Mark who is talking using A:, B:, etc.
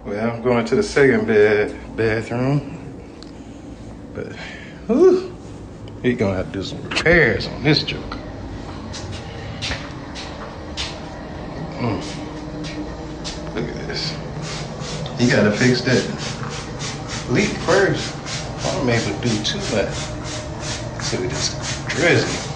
A: Well, I'm going to the second bathroom. But, whew, he's gonna have to do some repairs on this joker. Look at this. He gotta fix that leak first. I'm able to do too much. So we just drizzling.